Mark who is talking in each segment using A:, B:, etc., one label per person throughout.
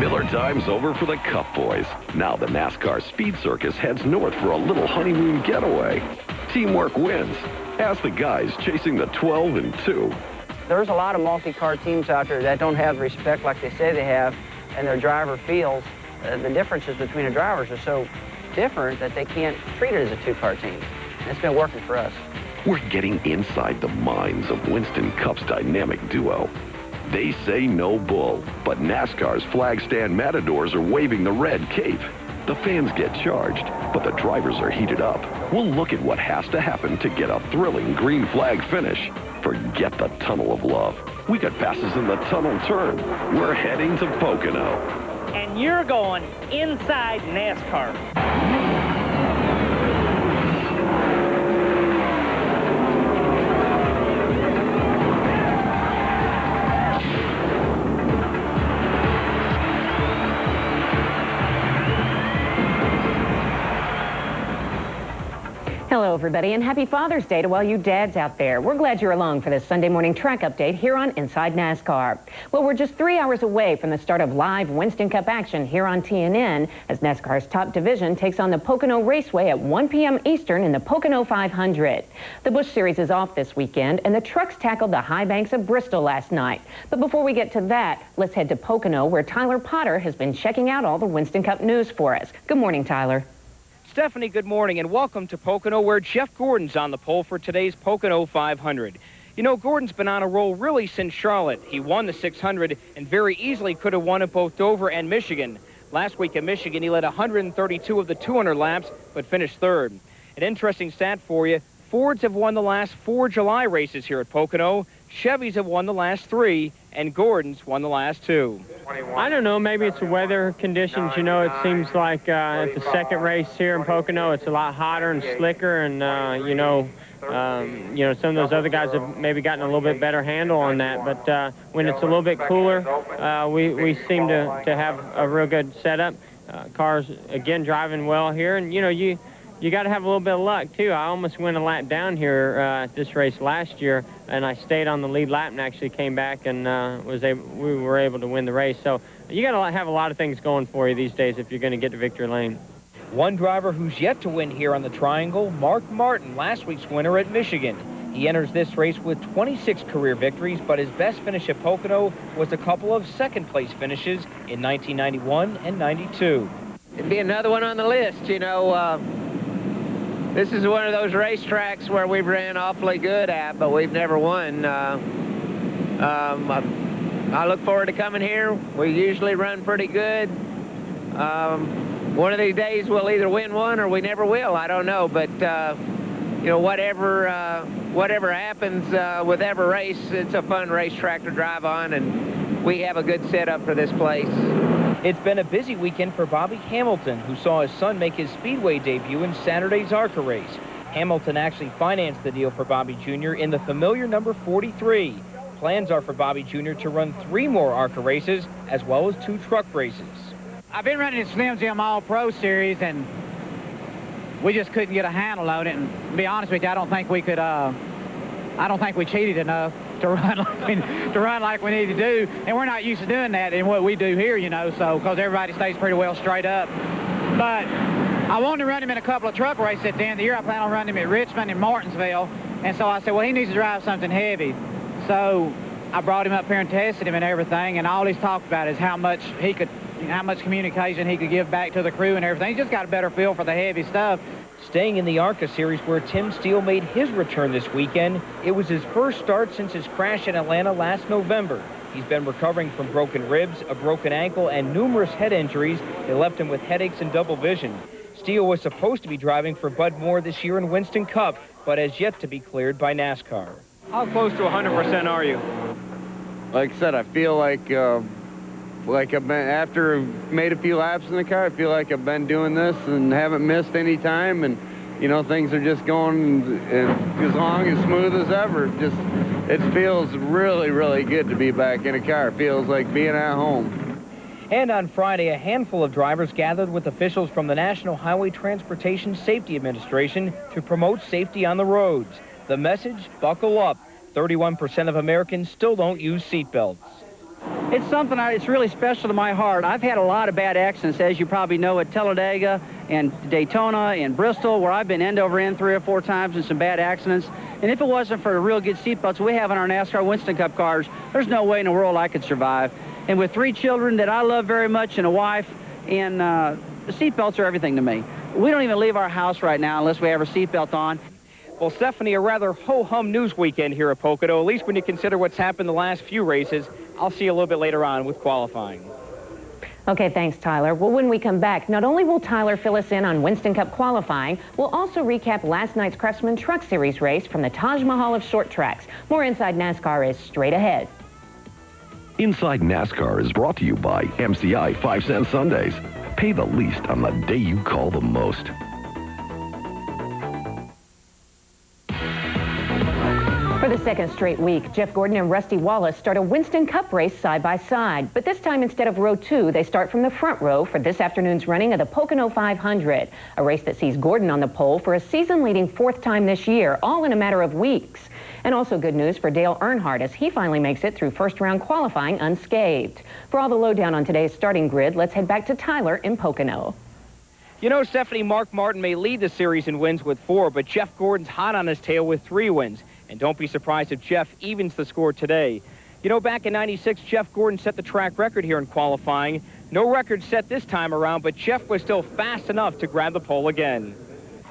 A: Miller time's over for the Cup boys. Now the NASCAR Speed Circus heads north for a little honeymoon getaway. Teamwork wins. Ask the guys chasing the 12 and 2.
B: There's a lot of multi-car teams out there that don't have respect like they say they have, and their driver feels the differences between the drivers are so different that they can't treat it as a two-car team. And it's been working for us.
A: We're getting inside the minds of Winston Cup's dynamic duo. They say no bull, but NASCAR's flag stand matadors are waving the red cape. The fans get charged, but the drivers are heated up. We'll look at what has to happen to get a thrilling green flag finish. Forget the tunnel of love. We got passes in the tunnel turn. We're heading to Pocono.
C: And you're going inside NASCAR.
D: Hello, everybody, and happy Father's Day to all you dads out there. We're glad you're along for this Sunday morning track update here on Inside NASCAR. Well, we're just 3 hours away from the start of live Winston Cup action here on TNN as NASCAR's top division takes on the Pocono Raceway at 1 p.m. Eastern in the Pocono 500. The Busch Series is off this weekend, and the trucks tackled the high banks of Bristol last night. But before we get to that, let's head to Pocono, where Tyler Potter has been checking out all the Winston Cup news for us. Good morning, Tyler.
C: Stephanie, good morning, and welcome to Pocono, where Jeff Gordon's on the pole for today's Pocono 500. You know, Gordon's been on a roll really since Charlotte. He won the 600 and very easily could have won at both Dover and Michigan. Last week in Michigan, he led 132 of the 200 laps, but finished third. An interesting stat for you, Fords have won the last 4 July races here at Pocono. Chevys have won the last 3, and Gordon's won the last 2.
E: I don't know, maybe it's the weather conditions. You know, it seems like at the second race here in Pocono, it's a lot hotter and slicker, and some of those other guys have maybe gotten a little bit better handle on that. But when it's a little bit cooler, we seem to have a real good setup. Cars, again, driving well here, and, you know, you got to have a little bit of luck, too. I almost went a lap down here at this race last year, and I stayed on the lead lap and actually came back and we were able to win the race. So you got to have a lot of things going for you these days if you're going to get to victory lane.
C: One driver who's yet to win here on the Triangle, Mark Martin, last week's winner at Michigan. He enters this race with 26 career victories, but his best finish at Pocono was a couple of second-place finishes in 1991 and 92.
F: It'd be another one on the list, you know. This is one of those racetracks where we've ran awfully good at, but we've never won. I look forward to coming here. We usually run pretty good. One of these days we'll either win one or we never will. I don't know, but you know, whatever happens with every race, it's a fun racetrack to drive on, and we have a good setup for this place.
C: It's been a busy weekend for Bobby Hamilton, who saw his son make his Speedway debut in Saturday's ARCA race. Hamilton actually financed the deal for Bobby Jr. in the familiar number 43. Plans are for Bobby Jr. to run 3 more ARCA races, as well as 2 truck races.
G: I've been running the Slim Jim All-Pro Series, and we just couldn't get a handle on it. And to be honest with you, I don't think we could. I don't think we cheated enough to run like we need to do, and we're not used to doing that in what we do here, you know. So because everybody stays pretty well straight up, but I wanted to run him in a couple of truck races at the end of the year. I plan on running him at Richmond and Martinsville, and so I said, well, he needs to drive something heavy. So I brought him up here and tested him and everything, and all he's talked about is how much communication he could give back to the crew and everything. He's just got a better feel for the heavy stuff.
C: Staying in the ARCA series where Tim Steele made his return this weekend, it was his first start since his crash in Atlanta last November. He's been recovering from broken ribs, a broken ankle, and numerous head injuries that left him with headaches and double vision. Steele was supposed to be driving for Bud Moore this year in Winston Cup, but has yet to be cleared by NASCAR.
E: How close to 100% are you?
H: Like I said, I feel like I've been, after I've made a few laps in the car, I feel like I've been doing this and haven't missed any time, and you know, things are just going as long as smooth as ever. It feels really, really good to be back in a car. It feels like being at home.
C: And on Friday, a handful of drivers gathered with officials from the National Highway Transportation Safety Administration to promote safety on the roads. The message, buckle up. 31% of Americans still don't use seatbelts.
B: It's something it's really special to my heart. I've had a lot of bad accidents, as you probably know, at Talladega and Daytona and Bristol, where I've been end over end 3 or 4 times in some bad accidents. And if it wasn't for the real good seatbelts we have in our NASCAR Winston Cup cars, there's no way in the world I could survive. And with 3 children that I love very much and a wife, and the seatbelts are everything to me. We don't even leave our house right now unless we have our seatbelt on.
C: Well, Stephanie, a rather ho-hum news weekend here at Pocono, at least when you consider what's happened the last few races. I'll see you a little bit later on with qualifying.
D: Okay, thanks, Tyler. Well, when we come back, not only will Tyler fill us in on Winston Cup qualifying, we'll also recap last night's Craftsman Truck Series race from the Taj Mahal of short tracks. More Inside NASCAR is straight ahead.
A: Inside NASCAR is brought to you by MCI 5-cent Sundays. Pay the least on the day you call the most.
D: For the second straight week, Jeff Gordon and Rusty Wallace start a Winston Cup race side by side. But this time, instead of row 2, they start from the front row for this afternoon's running of the Pocono 500, a race that sees Gordon on the pole for a season-leading 4th time this year, all in a matter of weeks. And also good news for Dale Earnhardt as he finally makes it through first-round qualifying unscathed. For all the lowdown on today's starting grid, let's head back to Tyler in Pocono.
C: You know, Stephanie, Mark Martin may lead the series in wins with 4, but Jeff Gordon's hot on his tail with 3 wins. And don't be surprised if Jeff evens the score today. You know, back in '96, Jeff Gordon set the track record here in qualifying. No record set this time around, but Jeff was still fast enough to grab the pole again.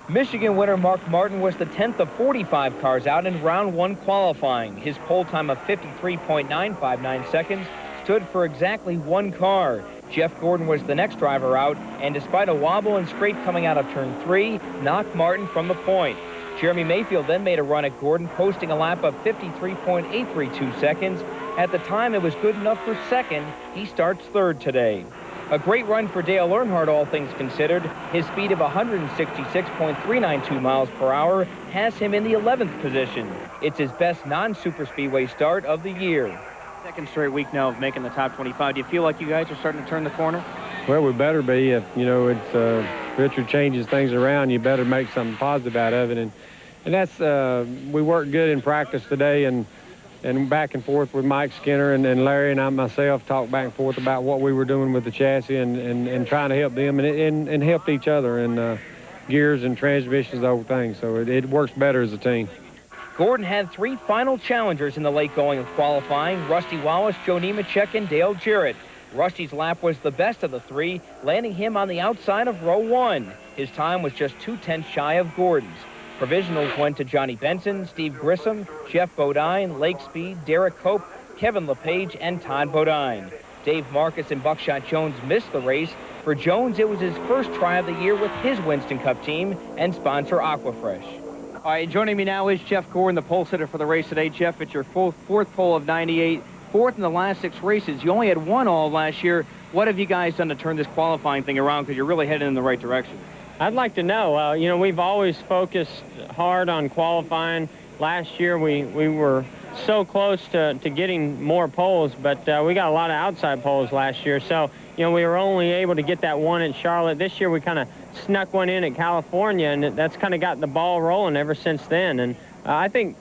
C: Michigan winner Mark Martin was the 10th of 45 cars out in round 1 qualifying. His pole time of 53.959 seconds stood for exactly 1 car. Jeff Gordon was the next driver out, and despite a wobble and scrape coming out of turn 3, knocked Martin from the point. Jeremy Mayfield then made a run at Gordon, posting a lap of 53.832 seconds. At the time, it was good enough for second. He starts 3rd today. A great run for Dale Earnhardt, all things considered. His speed of 166.392 miles per hour has him in the 11th position. It's his best non-superspeedway start of the year. Second straight week now of making the top 25. Do you feel like you guys are starting to turn the corner?
E: Well, we better be. If, you know, it's Richard changes things around, you better make something positive out of it. And that's, we worked good in practice today, and back and forth with Mike Skinner and Larry and I myself talked back and forth about what we were doing with the chassis and trying to help them and helped each other in gears and transmissions, the whole thing. So it works better as a team.
C: Gordon had 3 final challengers in the late going of qualifying: Rusty Wallace, Joe Nemechek, and Dale Jarrett. Rusty's lap was the best of the 3, landing him on the outside of row 1. His time was just 2/10 shy of Gordon's. Provisionals went to Johnny Benson, Steve Grissom, Jeff Bodine, Lake Speed, Derek Cope, Kevin LePage, and Todd Bodine. Dave Marcus and Buckshot Jones missed the race. For Jones, it was his first try of the year with his Winston Cup team and sponsor Aquafresh. All right, joining me now is Jeff Gordon, the pole sitter for the race today. Jeff, it's your 4th pole of 98. 4th in the last 6 races. You only had 1 all last year. What have you guys done to turn this qualifying thing around, because you're really heading in the right direction?
E: I'd like to know. You know, we've always focused hard on qualifying. Last year we were so close to getting more poles, but we got a lot of outside poles last year. So, you know, we were only able to get that 1 at Charlotte. This year we kind of snuck 1 in at California, and that's kind of got the ball rolling ever since then. And I think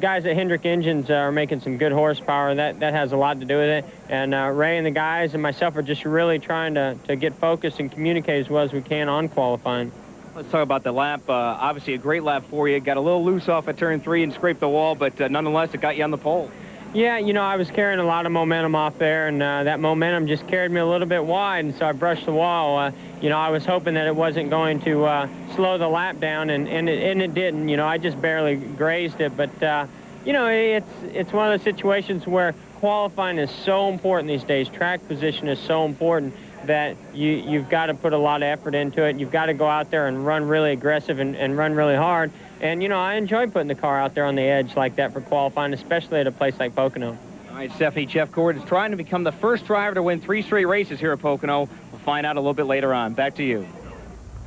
E: guys at Hendrick Engines are making some good horsepower. That has a lot to do with it. And Ray and the guys and myself are just really trying to get focused and communicate as well as we can on qualifying.
C: Let's talk about the lap. Obviously a great lap for you. Got a little loose off at turn 3 and scraped the wall, but nonetheless it got you on the pole.
E: Yeah, you know, I was carrying a lot of momentum off there, and that momentum just carried me a little bit wide, and so I brushed the wall. You know, I was hoping that it wasn't going to slow the lap down, and it didn't. You know, I just barely grazed it, but, you know, it's one of those situations where qualifying is so important these days. Track position is so important that you've got to put a lot of effort into it. You've got to go out there and run really aggressive and run really hard. And, you know, I enjoy putting the car out there on the edge like that for qualifying, especially at a place like Pocono.
C: All right, Stephanie, Jeff Gordon is trying to become the first driver to win 3 straight races here at Pocono. We'll find out a little bit later on. Back to you.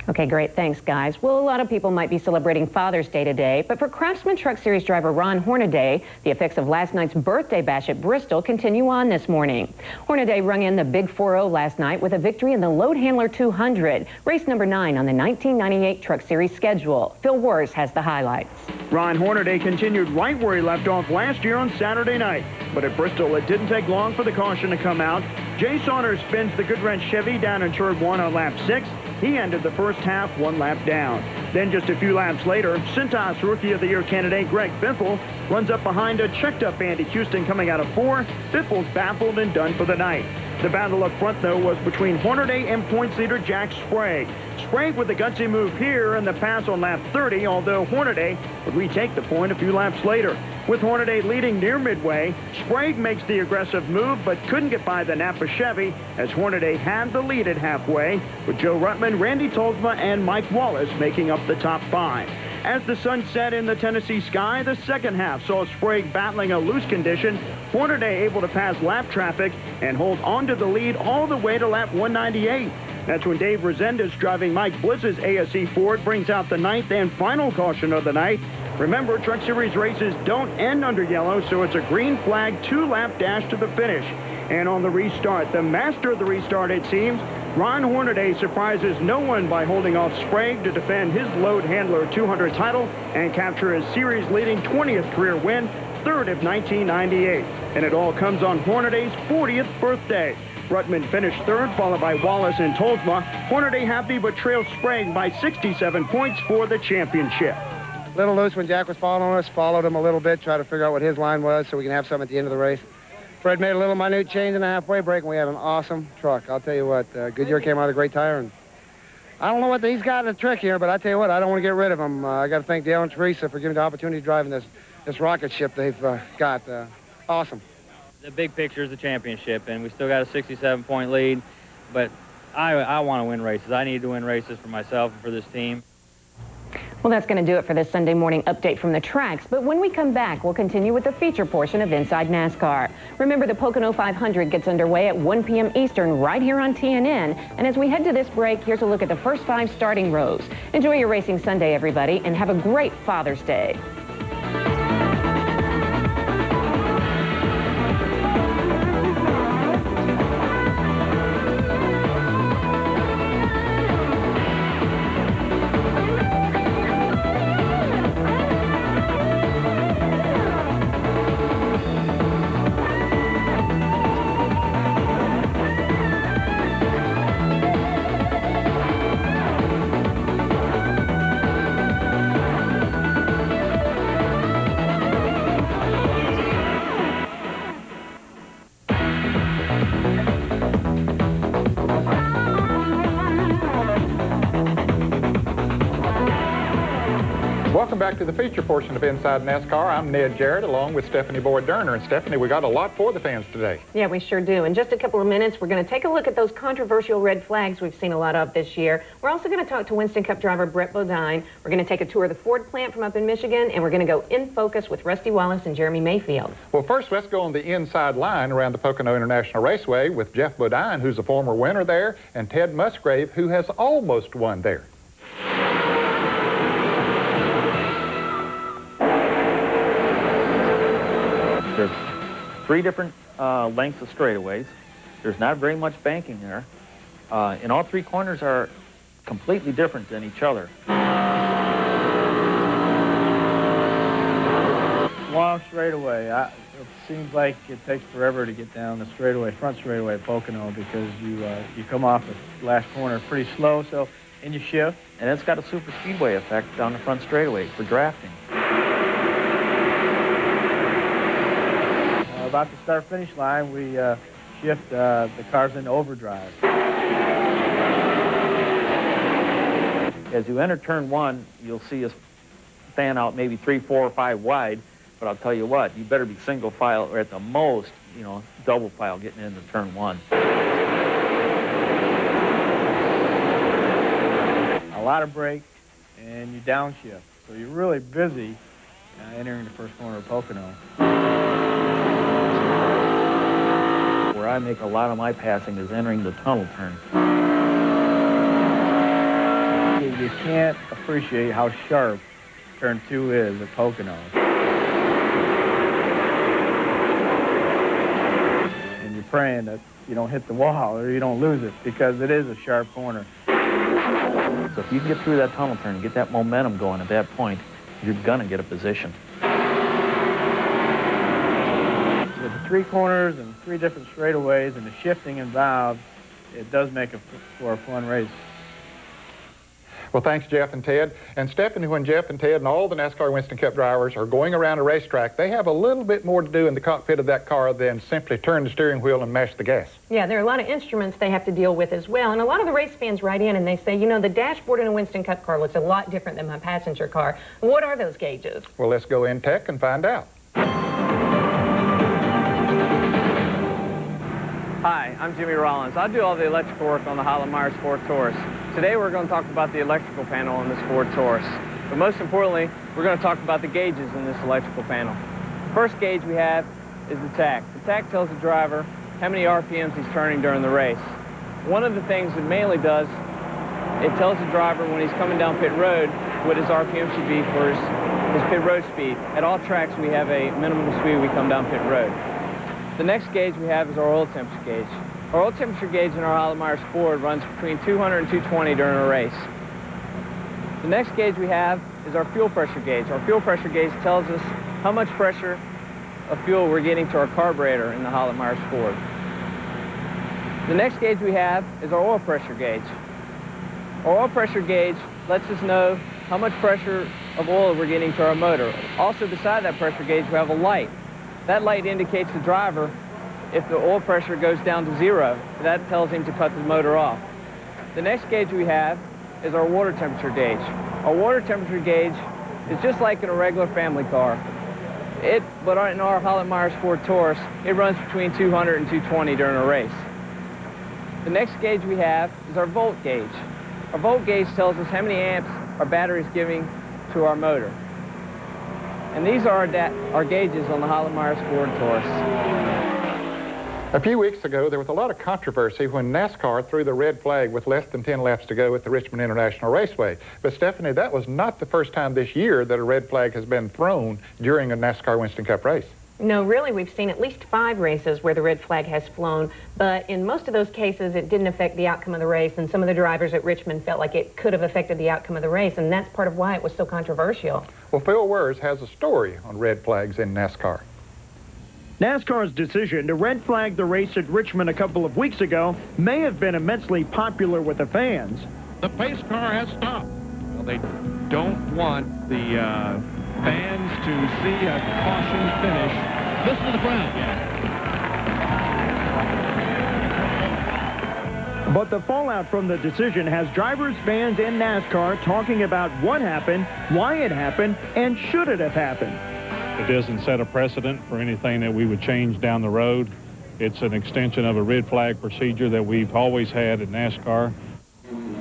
D: Okay, great. Thanks, guys. Well, a lot of people might be celebrating Father's Day today, but for Craftsman Truck Series driver Ron Hornaday, the effects of last night's birthday bash at Bristol continue on this morning. Hornaday rung in the Big 4-0 last night with a victory in the Load Handler 200, race number 9 on the 1998 Truck Series schedule. Phil Wars has the highlights.
I: Ron Hornaday continued right where he left off last year on Saturday night, but at Bristol it didn't take long for the caution to come out. Jay Saunders spins the Goodwrench Chevy down in turn 1 on lap 6. He ended the first half 1 lap down. Then just a few laps later, Cintas Rookie of the Year candidate Greg Biffle runs up behind a checked-up Andy Houston coming out of 4. Biffle's baffled and done for the night. The battle up front, though, was between Hornaday and points leader Jack Sprague. Sprague with the gutsy move here and the pass on lap 30, although Hornaday would retake the point a few laps later. With Hornaday leading near midway, Sprague makes the aggressive move but couldn't get by the Napa Chevy as Hornaday had the lead at halfway, with Joe Ruttman, Randy Tolsma, and Mike Wallace making up the top 5. As the sun set in the Tennessee sky, the second half saw Sprague battling a loose condition, Hornaday able to pass lap traffic and hold on to the lead all the way to lap 198. That's when Dave Resendez, driving Mike Bliss's ASE Ford, brings out the 9th and final caution of the night. Remember, Truck Series races don't end under yellow, so it's a green flag 2-lap dash to the finish. And on the restart, the master of the restart, it seems, Ron Hornaday surprises no one by holding off Sprague to defend his Load Handler 200 title and capture his series-leading 20th career win, 3rd of 1998. And it all comes on Hornaday's 40th birthday. Ruttman finished 3rd, followed by Wallace and Tolsma. Hornaday happy but trailed Sprague by 67 points for the championship.
J: A little loose when Jack was following us, followed him a little bit, tried to figure out what his line was so we can have some at the end of the race. Fred made a little minute change in the halfway break, and we had an awesome truck. I'll tell you what, Goodyear came out with a great tire, and I don't know what he's got in the trick here, but I tell you what, I don't want to get rid of him. I got to thank Dale and Teresa for giving me the opportunity to drive in this rocket ship they've got. Awesome.
E: The big picture is the championship, and we still got a 67-point lead, but I want to win races. I need to win races for myself and for this team.
D: Well, that's going to do it for this Sunday morning update from the tracks. But when we come back, we'll continue with the feature portion of Inside NASCAR. Remember, the Pocono 500 gets underway at 1 p.m. Eastern right here on TNN. And as we head to this break, here's a look at the first 5 starting rows. Enjoy your racing Sunday, everybody, and have a great Father's Day.
K: Welcome back to the feature portion of Inside NASCAR. I'm Ned Jarrett along with Stephanie Boyd-Durner. And Stephanie, we got a lot for the fans today.
D: Yeah, we sure do. In just a couple of minutes, we're going to take a look at those controversial red flags we've seen a lot of this year. We're also going to talk to Winston Cup driver Brett Bodine. We're going to take a tour of the Ford plant from up in Michigan, and we're going to go in focus with Rusty Wallace and Jeremy Mayfield.
K: Well, first, let's go on the inside line around the Pocono International Raceway with Jeff Bodine, who's a former winner there, and Ted Musgrave, who has almost won there.
L: There's 3 different lengths of straightaways. There's not very much banking there. And all 3 corners are completely different than each other.
M: Long straightaway. It seems like it takes forever to get down the straightaway, front straightaway at Pocono, because you come off the last corner pretty slow, so and you shift.
L: And it's got a super speedway effect down the front straightaway for drafting.
M: About the start-finish line, we shift the cars into overdrive.
L: As you enter turn 1, you'll see us fan out maybe 3, 4, or 5 wide. But I'll tell you what, you better be single file or at the most, double file getting into turn 1.
M: A lot of brake, and you downshift. So you're really busy entering the first corner of Pocono.
L: Where I make a lot of my passing is entering the tunnel turn.
M: you can't appreciate how sharp turn 2 is at Pocono. And you're praying that you don't hit the wall or you don't lose it, because it is a sharp corner.
L: So if you can get through that tunnel turn and get that momentum going at that point, you're going to get a position.
M: With the 3 corners and 3 different straightaways and the shifting and valves, it does make it for a fun race.
K: Well, thanks, Jeff and Ted. And Stephanie, when Jeff and Ted and all the NASCAR Winston Cup drivers are going around a racetrack, they have a little bit more to do in the cockpit of that car than simply turn the steering wheel and mash the gas.
D: Yeah, there are a lot of instruments they have to deal with as well. And a lot of the race fans write in and they say, you know, the dashboard in a Winston Cup car looks a lot different than my passenger car. What are those gauges?
K: Well, let's go in tech and find out.
N: Hi, I'm Jimmy Rollins. I do all the electrical work on the Holland Myers Ford Taurus. Today we're going to talk about the electrical panel on this Ford Taurus. But most importantly, we're going to talk about the gauges in this electrical panel. First gauge we have is the tach. The tach tells the driver how many RPMs he's turning during the race. One of the things it mainly does, it tells the driver when he's coming down pit road what his RPM should be for his pit road speed. At all tracks we have a minimum speed when we come down pit road. The next gauge we have is our oil temperature gauge. Our oil temperature gauge in our Holland Myers Ford runs between 200 and 220 during a race. The next gauge we have is our fuel pressure gauge. Our fuel pressure gauge tells us how much pressure of fuel we're getting to our carburetor in the Holland Myers Ford. The next gauge we have is our oil pressure gauge. Our oil pressure gauge lets us know how much pressure of oil we're getting to our motor. Also beside that pressure gauge we have a light. That light indicates the driver if the oil pressure goes down to 0. That tells him to cut the motor off. The next gauge we have is our water temperature gauge. Our water temperature gauge is just like in a regular family car. But in our Holland Myers Ford Taurus, it runs between 200 and 220 during a race. The next gauge we have is our volt gauge. Our volt gauge tells us how many amps our battery is giving to our motor. And these are our gauges on the Holland Myers Ford Taurus.
K: A few weeks ago, there was a lot of controversy when NASCAR threw the red flag with less than 10 laps to go at the Richmond International Raceway. But Stephanie, that was not the first time this year that a red flag has been thrown during a NASCAR Winston Cup race.
D: No, really, we've seen at least 5 races where the red flag has flown, but in most of those cases, it didn't affect the outcome of the race, and some of the drivers at Richmond felt like it could have affected the outcome of the race, and that's part of why it was so controversial.
K: Well, Phil Wers has a story on red flags in NASCAR.
I: NASCAR's decision to red flag the race at Richmond a couple of weeks ago may have been immensely popular with the fans.
O: The pace car has stopped. Well, they don't want the fans to see a caution finish. Listen to the crowd.
I: But the fallout from the decision has drivers, fans, and NASCAR talking about what happened, why it happened, and should it have happened.
P: It doesn't set a precedent for anything that we would change down the road. It's an extension of a red flag procedure that we've always had at NASCAR.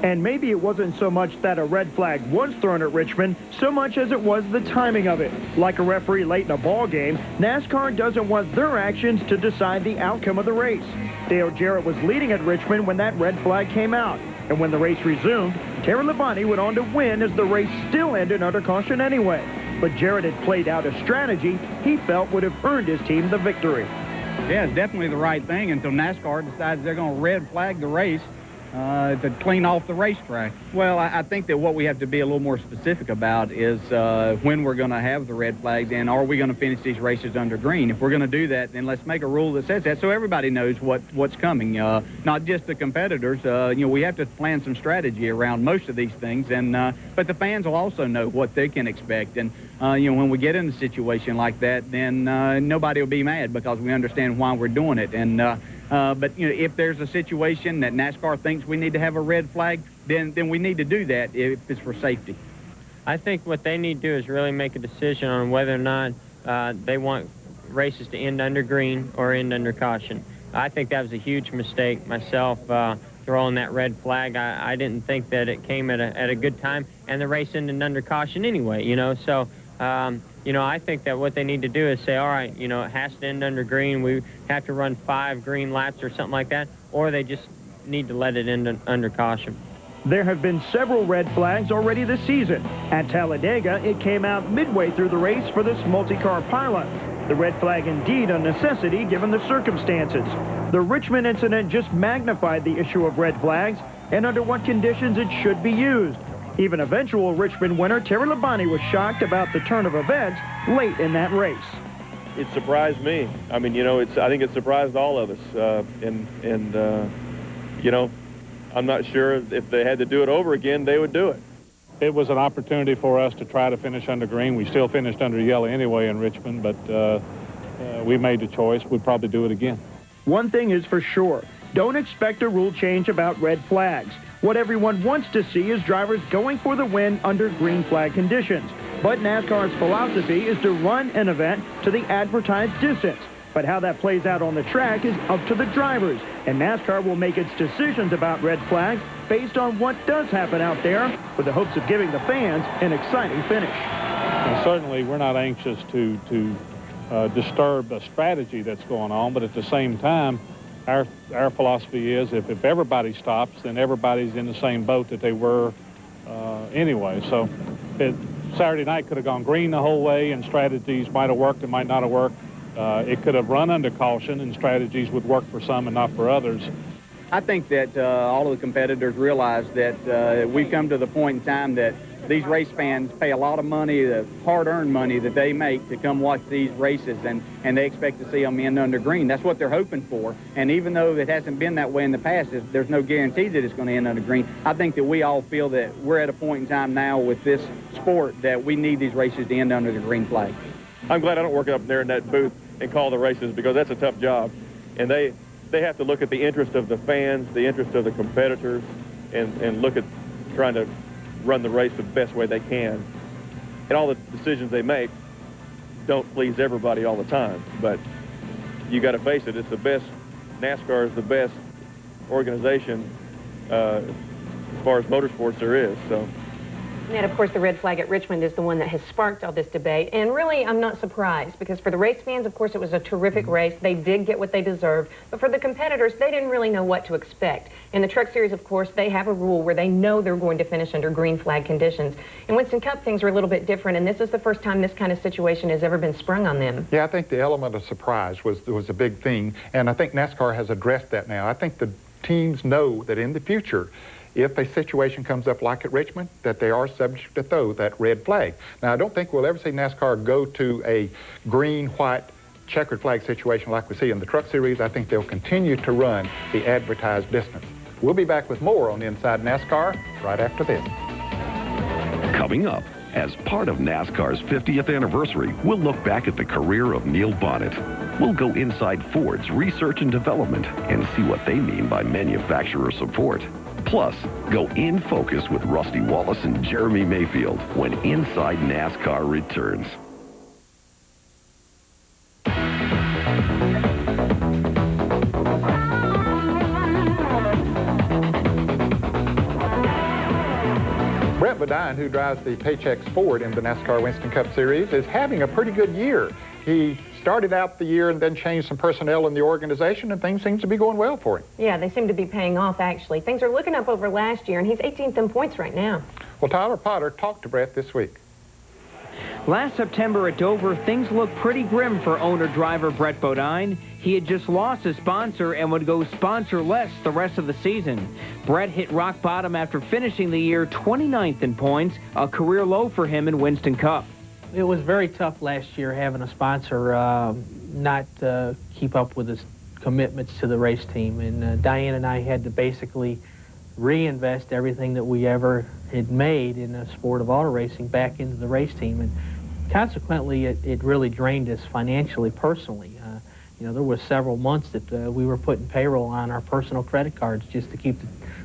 I: And maybe it wasn't so much that a red flag was thrown at Richmond, so much as it was the timing of it. Like a referee late in a ball game, NASCAR doesn't want their actions to decide the outcome of the race. Dale Jarrett was leading at Richmond when that red flag came out. And when the race resumed, Terry Labonte went on to win as the race still ended under caution anyway. But Jarrett had played out a strategy he felt would have earned his team the victory.
Q: Yeah, it's definitely the right thing until NASCAR decides they're going to red flag the race to clean off the racetrack. Well, I think that what we have to be a little more specific about is when we're going to have the red flags, and are we going to finish these races under green? If we're going to do that, then let's make a rule that says that so everybody knows what's coming, not just the competitors. You know, we have to plan some strategy around most of these things, and but the fans will also know what they can expect. And you know, when we get in a situation like that, then nobody will be mad because we understand why we're doing it. And but you know, if there's a situation that NASCAR thinks we need to have a red flag, then we need to do that if it's for safety.
E: I think what they need to do is really make a decision on whether or not they want races to end under green or end under caution. I think that was a huge mistake myself, throwing that red flag. I didn't think that it came at a good time, and the race ended under caution anyway, you know. So you know, I think that what they need to do is say, all right, you know, it has to end under green. We have to run 5 green laps or something like that, or they just need to let it end under caution.
I: There have been several red flags already this season. At Talladega, it came out midway through the race for this multi-car pilot. The red flag indeed a necessity given the circumstances. The Richmond incident just magnified the issue of red flags and under what conditions it should be used. Even eventual Richmond winner Terry Labonte was shocked about the turn of events late in that race.
R: It surprised me. I mean, you know, I think it surprised all of us. You know, I'm not sure if they had to do it over again, they would do it.
P: It was an opportunity for us to try to finish under green. We still finished under yellow anyway in Richmond, but we made the choice. We'd probably do it again.
I: One thing is for sure, don't expect a rule change about red flags. What everyone wants to see is drivers going for the win under green flag conditions. But NASCAR's philosophy is to run an event to the advertised distance. But how that plays out on the track is up to the drivers, and NASCAR will make its decisions about red flags based on what does happen out there, with the hopes of giving the fans an exciting finish.
P: And certainly, we're not anxious to disturb the strategy that's going on, but at the same time, our philosophy is if everybody stops, then everybody's in the same boat that they were anyway. So Saturday night could have gone green the whole way, and strategies might have worked and might not have worked. It could have run under caution, and strategies would work for some and not for others.
Q: I think that all of the competitors realize that we've come to the point in time that these race fans pay a lot of money, the hard-earned money that they make to come watch these races, and they expect to see them end under green. That's what they're hoping for. And even though it hasn't been that way in the past, there's no guarantee that it's going to end under green. I think that we all feel that we're at a point in time now with this sport that we need these races to end under the green flag.
R: I'm glad I don't work up there in that booth and call the races, because that's a tough job. And they have to look at the interest of the fans, the interest of the competitors, and look at trying to run the race the best way they can. And all the decisions they make don't please everybody all the time, but you got to face it, it's the best. NASCAR is the best organization as far as motorsports there is. So.
D: And of course, the red flag at Richmond is the one that has sparked all this debate. And really, I'm not surprised, because for the race fans, of course, it was a terrific race. They did get what they deserved. But for the competitors, they didn't really know what to expect. In the Truck Series, of course, they have a rule where they know they're going to finish under green flag conditions. In Winston Cup, things are a little bit different, and this is the first time this kind of situation has ever been sprung on them.
K: Yeah, I think the element of surprise was a big thing, and I think NASCAR has addressed that now. I think the teams know that in the future, if a situation comes up like at Richmond, that they are subject to throw that red flag. Now, I don't think we'll ever see NASCAR go to a green, white, checkered flag situation like we see in the Truck Series. I think they'll continue to run the advertised distance. We'll be back with more on Inside NASCAR right after this.
A: Coming up, as part of NASCAR's 50th anniversary, we'll look back at the career of Neil Bonnet. We'll go inside Ford's research and development and see what they mean by manufacturer support. Plus, go in focus with Rusty Wallace and Jeremy Mayfield when Inside NASCAR returns.
K: Brett Bodine, who drives the Paychex Ford in the NASCAR Winston Cup Series, is having a pretty good year. He started out the year and then changed some personnel in the organization, and things seem to be going well for him.
D: Yeah, they seem to be paying off, actually. Things are looking up over last year, and he's 18th in points right now.
K: Well, Tyler Potter talked to Brett this week.
C: Last September at Dover, things looked pretty grim for owner-driver Brett Bodine. He had just lost his sponsor and would go sponsor-less the rest of the season. Brett hit rock bottom after finishing the year 29th in points, a career low for him in Winston Cup.
S: It was very tough last year having a sponsor not keep up with his commitments to the race team. And Diane and I had to basically reinvest everything that we ever had made in the sport of auto racing back into the race team. And consequently, it really drained us financially, personally. You know, there were several months that we were putting payroll on our personal credit cards just to keep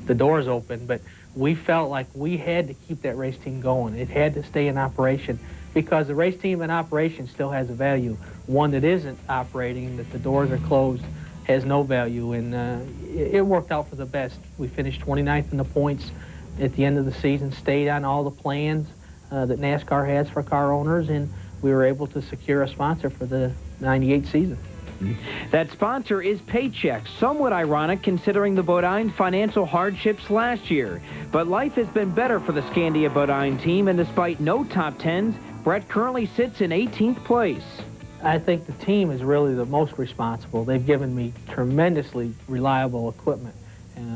S: the doors open. But we felt like we had to keep that race team going. It had to stay in operation, because the race team in operation still has a value. One that isn't operating, that the doors are closed, has no value, and it worked out for the best. We finished 29th in the points at the end of the season, stayed on all the plans that NASCAR has for car owners, and we were able to secure a sponsor for the '98 season.
C: That sponsor is Paychex, somewhat ironic considering the Bodine financial hardships last year. But life has been better for the Scandia Bodine team, and despite no top 10s, Brett currently sits in 18th place.
S: I think the team is really the most responsible. They've given me tremendously reliable equipment.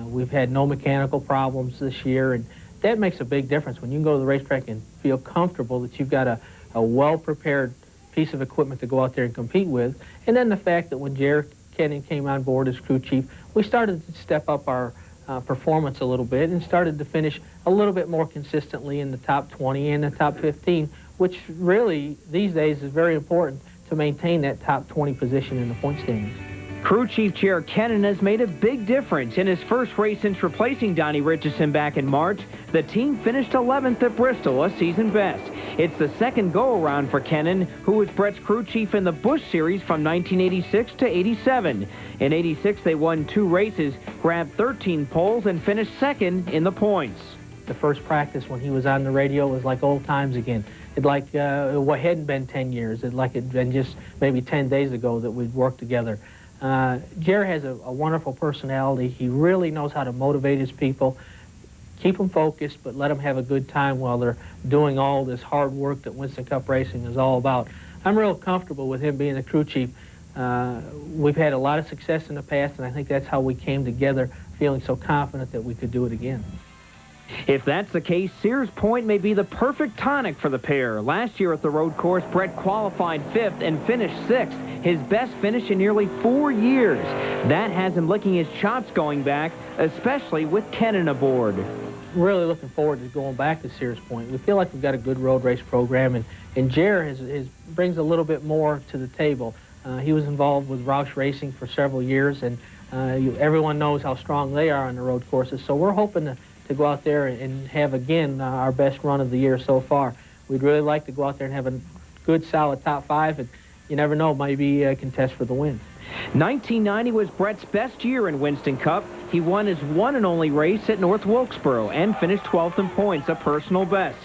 S: We've had no mechanical problems this year, and that makes a big difference when you can go to the racetrack and feel comfortable that you've got a well-prepared piece of equipment to go out there and compete with. And then the fact that when Jared Kennan came on board as crew chief, we started to step up our performance a little bit and started to finish a little bit more consistently in the top 20 and the top 15, which really these days is very important to maintain that top 20 position in the point standings.
C: Crew Chief Jared Kennan has made a big difference. In his first race since replacing Donnie Richardson back in March, the team finished 11th at Bristol, a season best. It's the second go-around for Kennan, who was Brett's crew chief in the Busch Series from 1986 to 87. In 86, they won 2 races, grabbed 13 poles, and finished second in the points.
S: The first practice when he was on the radio was like old times again. It like it hadn't been 10 years. It like it'd been just maybe 10 days ago that we'd worked together. Jerry has a wonderful personality. He really knows how to motivate his people, keep them focused, but let them have a good time while they're doing all this hard work that Winston Cup racing is all about. I'm real comfortable with him being the crew chief. We've had a lot of success in the past, and I think that's how we came together, feeling so confident that we could do it again.
C: If that's the case, Sears Point may be the perfect tonic for the pair. Last year at the road course, Brett qualified 5th and finished 6th, his best finish in nearly 4 years. That has him licking his chops going back, especially with Kennan aboard.
S: Really looking forward to going back to Sears Point. We feel like we've got a good road race program, and Jared brings a little bit more to the table. He was involved with Roush Racing for several years, and everyone knows how strong they are on the road courses, so we're hoping to go out there and have, again, our best run of the year so far. We'd really like to go out there and have a good, solid top 5, and you never know, maybe contest for the win.
C: 1990 was Brett's best year in Winston Cup. He won his one and only race at North Wilkesboro and finished 12th in points, a personal best.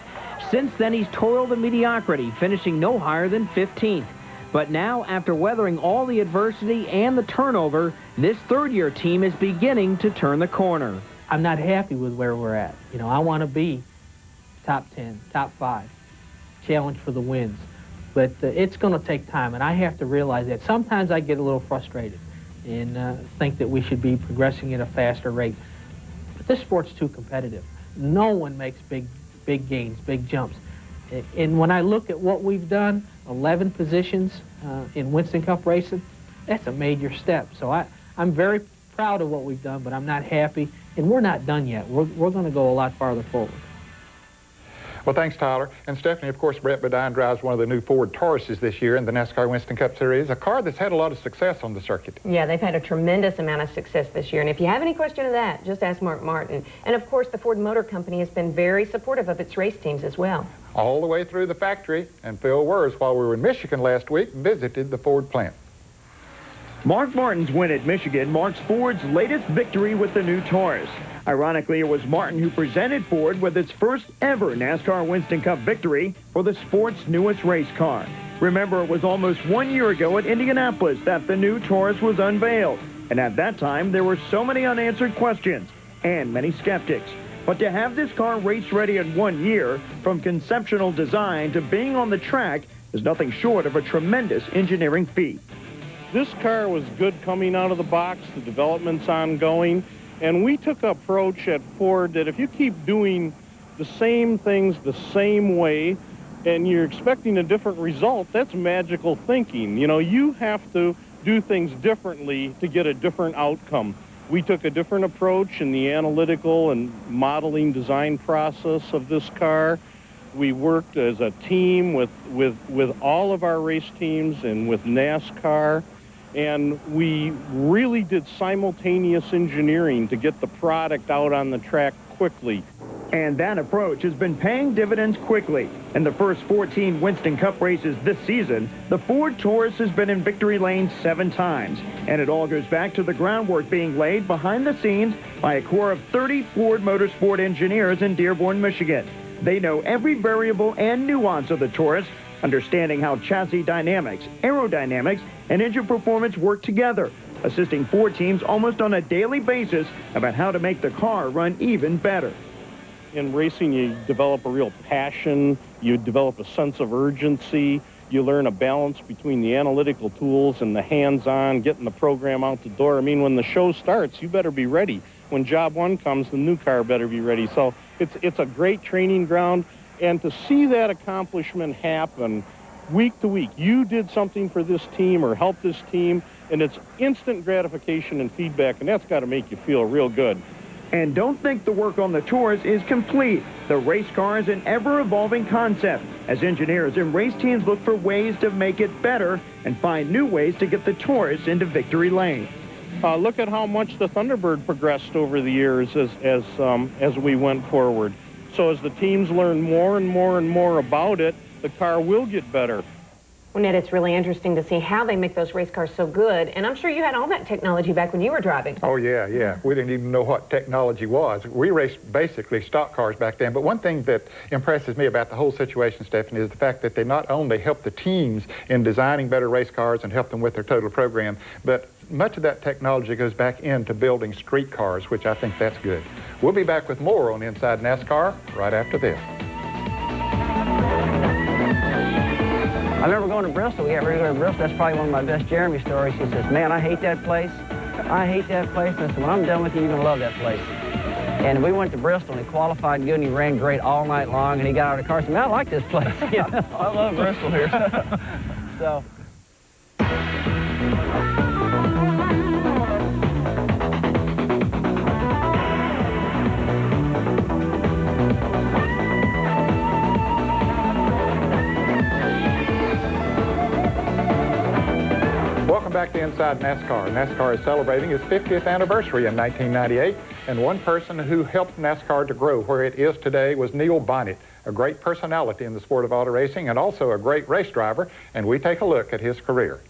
C: Since then, he's toiled in mediocrity, finishing no higher than 15th. But now, after weathering all the adversity and the turnover, this third-year team is beginning to turn the corner.
S: I'm not happy with where we're at. You know, I want to be top 10, top 5, challenge for the wins. But it's going to take time, and I have to realize that. Sometimes I get a little frustrated and think that we should be progressing at a faster rate. But this sport's too competitive. No one makes big gains, big jumps. And when I look at what we've done, 11 positions in Winston Cup racing, that's a major step. So I'm very proud of what we've done, but I'm not happy. And we're not done yet. We're going to go a lot farther forward.
K: Well, thanks, Tyler. And Stephanie, of course, Brett Bodine drives one of the new Ford Tauruses this year in the NASCAR Winston Cup Series, a car that's had a lot of success on the circuit.
D: Yeah, they've had a tremendous amount of success this year. And if you have any question of that, just ask Mark Martin. And, of course, the Ford Motor Company has been very supportive of its race teams as well.
K: All the way through the factory. And Phil Wurz, while we were in Michigan last week, visited the Ford plant.
I: Mark Martin's win at Michigan marks Ford's latest victory with the new Taurus. Ironically, it was Martin who presented Ford with its first ever NASCAR Winston Cup victory for the sport's newest race car. Remember, it was almost 1 year ago at Indianapolis that the new Taurus was unveiled. And at that time, there were so many unanswered questions and many skeptics. But to have this car race ready in 1 year, from conceptual design to being on the track, is nothing short of a tremendous engineering feat.
T: This car was good coming out of the box. The development's ongoing. And we took an approach at Ford that if you keep doing the same things the same way and you're expecting a different result, that's magical thinking. You know, you have to do things differently to get a different outcome. We took a different approach in the analytical and modeling design process of this car. We worked as a team with all of our race teams and with NASCAR. And we really did simultaneous engineering to get the product out on the track quickly.
I: And that approach has been paying dividends quickly. In the first 14 Winston Cup races this season, the Ford Taurus has been in victory lane 7 times. And it all goes back to the groundwork being laid behind the scenes by a core of 30 Ford Motorsport engineers in Dearborn, Michigan. They know every variable and nuance of the Taurus, understanding how chassis dynamics, aerodynamics, and engine performance work together, assisting Ford teams almost on a daily basis about how to make the car run even better.
T: In racing, you develop a real passion, you develop a sense of urgency, you learn a balance between the analytical tools and the hands-on, getting the program out the door. I mean, when the show starts, you better be ready. When job one comes, the new car better be ready. So it's a great training ground, and to see that accomplishment happen week to week, you did something for this team or helped this team, and it's instant gratification and feedback, and that's got to make you feel real good.
I: And don't think the work on the Taurus is complete. The race car is an ever-evolving concept as engineers and race teams look for ways to make it better and find new ways to get the Taurus into victory lane.
T: Look at how much the Thunderbird progressed over the years as we went forward. So as the teams learn more and more and more about it, the car will get better.
D: Well, Ned, it's really interesting to see how they make those race cars so good, and I'm sure you had all that technology back when you were driving.
K: Oh, yeah. We didn't even know what technology was. We raced basically stock cars back then, but one thing that impresses me about the whole situation, Stephanie, is the fact that they not only help the teams in designing better race cars and help them with their total program, but much of that technology goes back into building street cars, which I think that's good. We'll be back with more on Inside NASCAR right after this.
B: I remember going to Bristol. We got ready to go to Bristol. That's probably one of my best Jeremy stories. He says, man, I hate that place. I hate that place. And I said, when I'm done with you, you're going to love that place. And we went to Bristol, and he qualified good, and he ran great all night long, and he got out of the car and said, man, I like this place. You know, I love Bristol here. So.
K: Welcome back to Inside NASCAR. NASCAR is celebrating its 50th anniversary in 1998, and one person who helped NASCAR to grow where it is today was Neil Bonnet, a great personality in the sport of auto racing and also a great race driver, and we take a look at his career.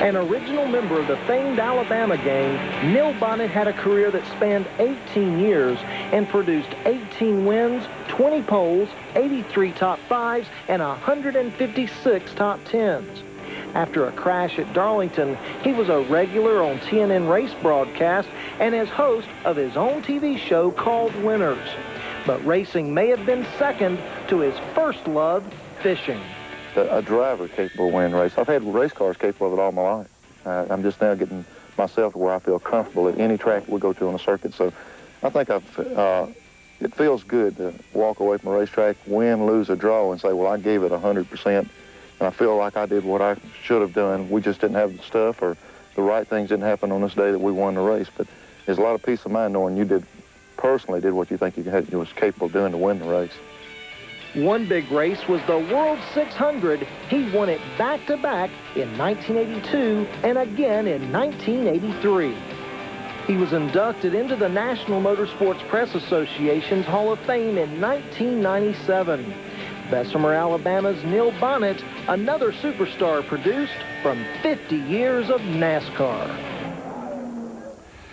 U: An original member of the famed Alabama gang, Neil Bonnet had a career that spanned 18 years and produced 18 wins, 20 poles, 83 top fives, and 156 top tens. After a crash at Darlington, he was a regular on TNN race broadcast and as host of his own TV show called Winners. But racing may have been second to his first love, fishing.
V: A driver capable of winning race. I've had race cars capable of it all my life. I'm just now getting myself to where I feel comfortable at any track we go to on the circuit. So I think it feels good to walk away from a racetrack, win, lose, or draw, and say, well, I gave it 100%, and I feel like I did what I should have done. We just didn't have the stuff, or the right things didn't happen on this day that we won the race. But there's a lot of peace of mind knowing you personally did what you think you was capable of doing to win the race.
U: One big race was the World 600. He won it back-to-back in 1982 and again in 1983. He was inducted into the National Motorsports Press Association's Hall of Fame in 1997. Bessemer, Alabama's Neil Bonnet, another superstar produced from 50 years of NASCAR.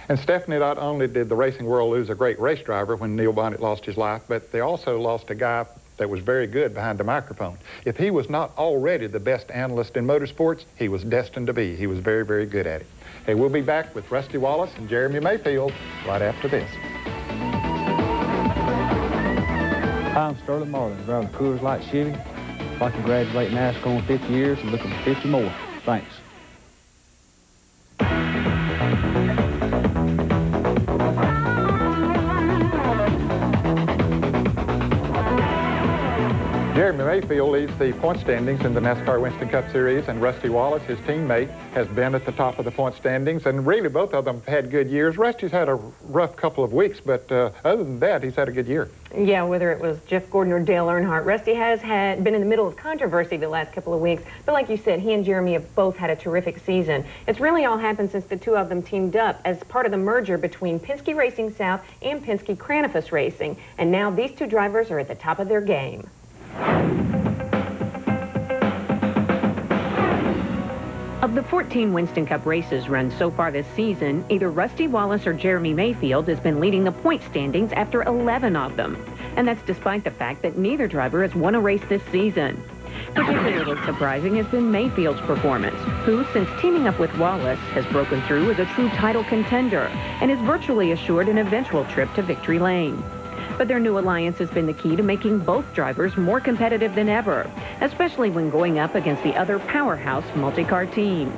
K: And Stephanie, not only did the racing world lose a great race driver when Neil Bonnet lost his life, but they also lost a guy that was very good behind the microphone. If he was not already the best analyst in motorsports, he was destined to be. He was very, very good at it. Hey, we'll be back with Rusty Wallace and Jeremy Mayfield right after this.
W: Hi, I'm Sterling Martin, driving Coors Light Chevy. If I can graduate NASCAR in 50 years and looking for 50 more. Thanks.
K: Jeremy Mayfield leads the point standings in the NASCAR Winston Cup Series, and Rusty Wallace, his teammate, has been at the top of the point standings, and really both of them have had good years. Rusty's had a rough couple of weeks, but other than that, he's had a good year.
D: Yeah, whether it was Jeff Gordon or Dale Earnhardt, Rusty has been in the middle of controversy the last couple of weeks, but like you said, he and Jeremy have both had a terrific season. It's really all happened since the two of them teamed up as part of the merger between Penske Racing South and Penske Cranifus Racing, and now these two drivers are at the top of their game. Of the 14 Winston Cup races run so far this season, either Rusty Wallace or Jeremy Mayfield has been leading the point standings after 11 of them. And that's despite the fact that neither driver has won a race this season. Particularly surprising has been Mayfield's performance, who, since teaming up with Wallace, has broken through as a true title contender and is virtually assured an eventual trip to victory lane. But their new alliance has been the key to making both drivers more competitive than ever, especially when going up against the other powerhouse multi-car teams.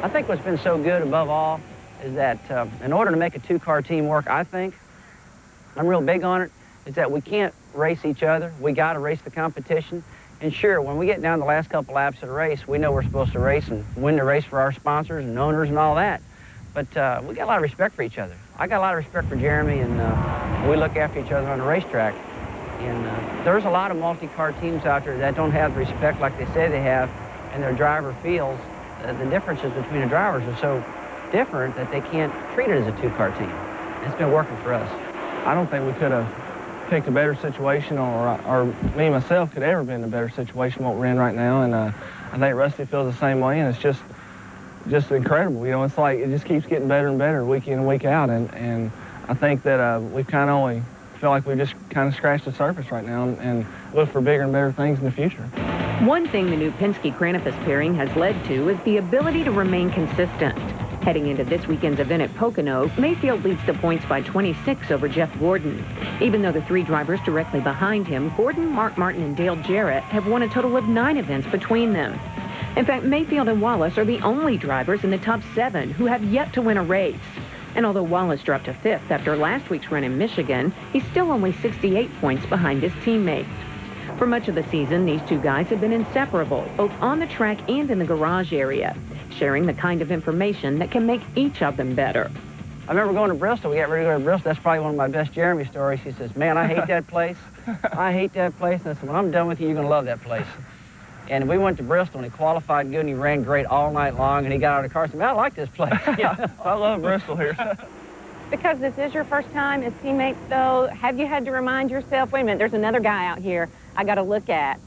B: I think what's been so good above all is that in order to make a two-car team work, I think, I'm real big on it, is that we can't race each other. We got to race the competition. And sure, when we get down the last couple laps of the race, we know we're supposed to race and win the race for our sponsors and owners and all that. But we got a lot of respect for each other. I got a lot of respect for Jeremy, and we look after each other on the racetrack. And there's a lot of multi-car teams out there that don't have the respect like they say they have, and their driver feels the differences between the drivers are so different that they can't treat it as a two-car team. It's been working for us.
N: I don't think we could have picked a better situation, or me myself could ever be in a better situation what we're in right now. And I think Rusty feels the same way, and it's just incredible. You know, it's like it just keeps getting better and better week in and week out. And I think that we've kind of only feel like we just kind of scratched the surface right now and look for bigger and better things in the future.
D: One thing the new Penske-Granifus pairing has led to is the ability to remain consistent. Heading into this weekend's event at Pocono, Mayfield leads the points by 26 over Jeff Gordon. Even though the three drivers directly behind him, Gordon, Mark Martin, and Dale Jarrett, have won a total of 9 events between them. In fact, Mayfield and Wallace are the only drivers in the top 7 who have yet to win a race. And although Wallace dropped to 5th after last week's run in Michigan, he's still only 68 points behind his teammates. For much of the season, these two guys have been inseparable, both on the track and in the garage area, sharing the kind of information that can make each of them better.
B: I remember going to Bristol. We got ready to go to Bristol. That's probably one of my best Jeremy stories. He says, man, I hate that place. I hate that place. And I said, when I'm done with you, you're going to love that place. And we went to Bristol, and he qualified good, and he ran great all night long, and he got out of the car and said, man, I like this place.
N: Yeah, I love Bristol here.
F: Because this is your first time as teammates, though, have you had to remind yourself, wait a minute, there's another guy out here I got to look at?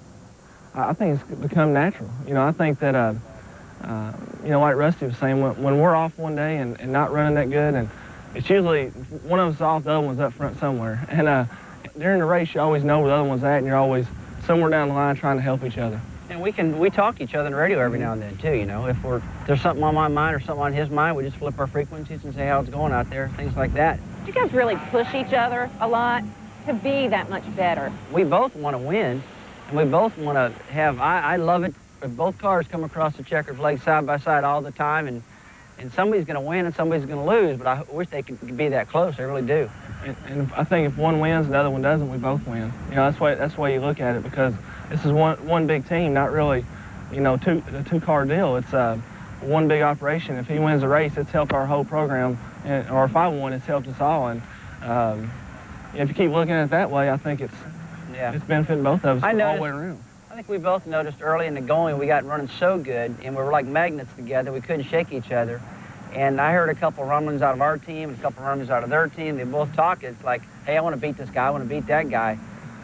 N: I think it's become natural. You know, I think that, you know, like Rusty was saying, when we're off one day and not running that good, and it's usually one of us off, the other one's up front somewhere. And during the race, you always know where the other one's at, and you're always somewhere down the line trying to help each other.
B: And we talk to each other on the radio every now and then, too, you know. If there's something on my mind or something on his mind, we just flip our frequencies and say how it's going out there, things like that.
F: You guys really push each other a lot to be that much better.
B: We both want to win, and we both want to have, I love it if both cars come across the checkered flag side by side all the time, and somebody's going to win and somebody's going to lose, but I wish they could be that close. I really do.
N: And I think if one wins and the other one doesn't, we both win. You know, that's the way you look at it, because this is one big team, not really, you know, a two-car deal. It's one big operation. If he wins the race, it's helped our whole program, or if I won, it's helped us all. And if you keep looking at it that way, I think it's benefiting both of us all the way around.
B: I think we both noticed early in the going we got running so good, and we were like magnets together. We couldn't shake each other. And I heard a couple rumblings out of our team and a couple rumblings out of their team. They both talk. It's like, hey, I want to beat this guy. I want to beat that guy.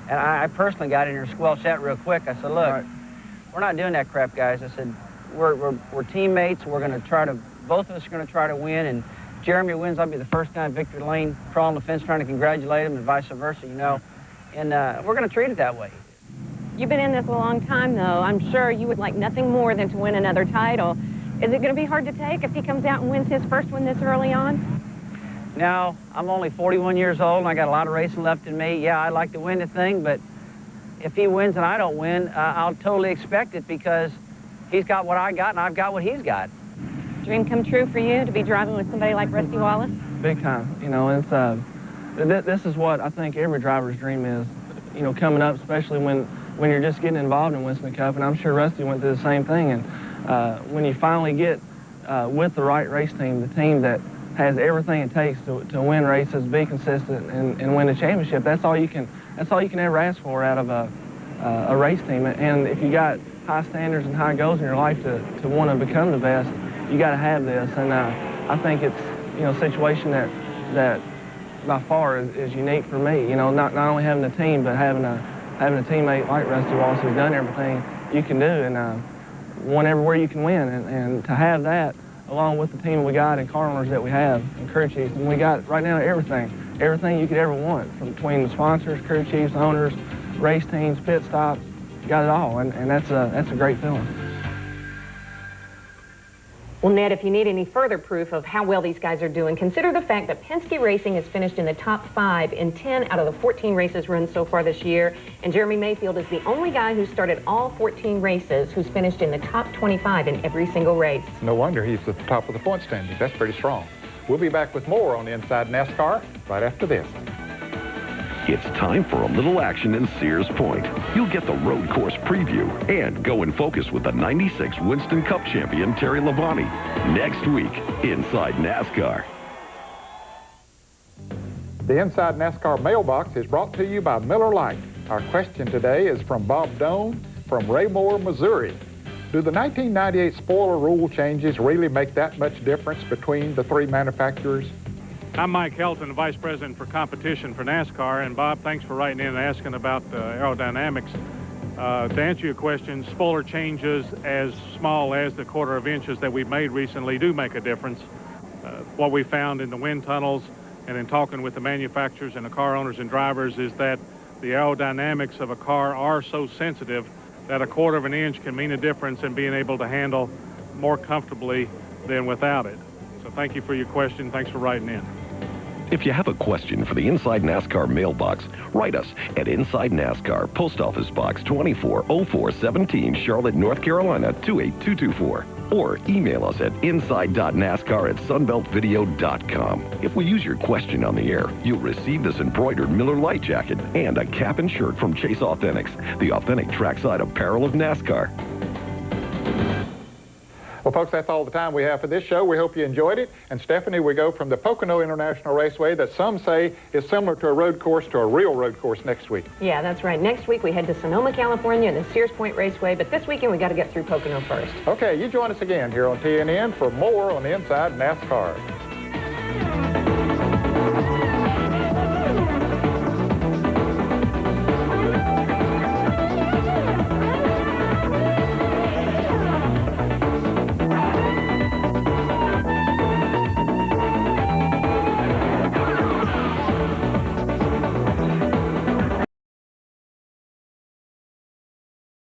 B: And I personally got in here and squelched that real quick. I said, look, we're not doing that crap, guys. I said, we're teammates. We're going to try to, both of us are going to try to win. And Jeremy wins, I'll be the first guy in victory lane crawling the fence trying to congratulate him and vice versa, you know. And we're going to treat it that way.
F: You've been in this a long time, though. I'm sure you would like nothing more than to win another title. Is it going to be hard to take if he comes out and wins his first one this early on?
B: Now, I'm only 41 years old, and I got a lot of racing left in me. Yeah, I'd like to win the thing, but if he wins and I don't win, I'll totally expect it, because he's got what I got and I've got what he's got.
F: Dream come true for you to be driving with somebody like Rusty Wallace?
N: Big time. You know, it's this is what I think every driver's dream is, you know, coming up, especially when you're just getting involved in Winston Cup, and I'm sure Rusty went through the same thing. And when you finally get with the right race team, the team that has everything it takes to win races, be consistent, and win a championship, that's all you can ever ask for out of a race team. And if you got high standards and high goals in your life to want to become the best, you got to have this. And I think it's, you know, a situation that by far is unique for me. You know, not only having a team, but having a teammate like Rusty Wallace who's done everything you can do. And won everywhere you can win, and to have that, along with the team we got and car owners that we have, and crew chiefs, and we got right now everything you could ever want, from between the sponsors, crew chiefs, owners, race teams, pit stops, got it all, and that's a great feeling.
D: Well, Ned, if you need any further proof of how well these guys are doing, consider the fact that Penske Racing has finished in the top 5 in 10 out of the 14 races run so far this year, and Jeremy Mayfield is the only guy who started all 14 races who's finished in the top 25 in every single race.
K: No wonder he's at the top of the point standings. That's pretty strong. We'll be back with more on Inside NASCAR right after this.
A: It's time for a little action in Sears Point. You'll get the road course preview and go in focus with the 96 Winston Cup champion Terry Labonte next week inside NASCAR.
K: The Inside NASCAR mailbox is brought to you by Miller Lite. Our question today is from Bob Doan from Raymore, Missouri. Do the 1998 spoiler rule changes really make that much difference between the 3 manufacturers?
P: I'm Mike Helton, Vice President for Competition for NASCAR. And Bob, thanks for writing in and asking about aerodynamics. To answer your question, spoiler changes as small as the 1/4 inches that we've made recently do make a difference. What we found in the wind tunnels and in talking with the manufacturers and the car owners and drivers is that the aerodynamics of a car are so sensitive that a 1/4 inch can mean a difference in being able to handle more comfortably than without it. So thank you for your question. Thanks for writing in.
A: If you have a question for the Inside NASCAR mailbox, write us at Inside NASCAR, Post Office Box 240417, Charlotte, North Carolina 28224. Or email us at inside.nascar@sunbeltvideo.com. If we use your question on the air, you'll receive this embroidered Miller Lite jacket and a cap and shirt from Chase Authentics, the authentic trackside apparel of NASCAR.
K: Well, folks, that's all the time we have for this show. We hope you enjoyed it. And Stephanie, we go from the Pocono International Raceway that some say is similar to a road course to a real road course next week.
D: Yeah, that's right. Next week we head to Sonoma, California, and the Sears Point Raceway, but this weekend we got to get through Pocono first.
K: Okay, you join us again here on TNN for more on Inside NASCAR.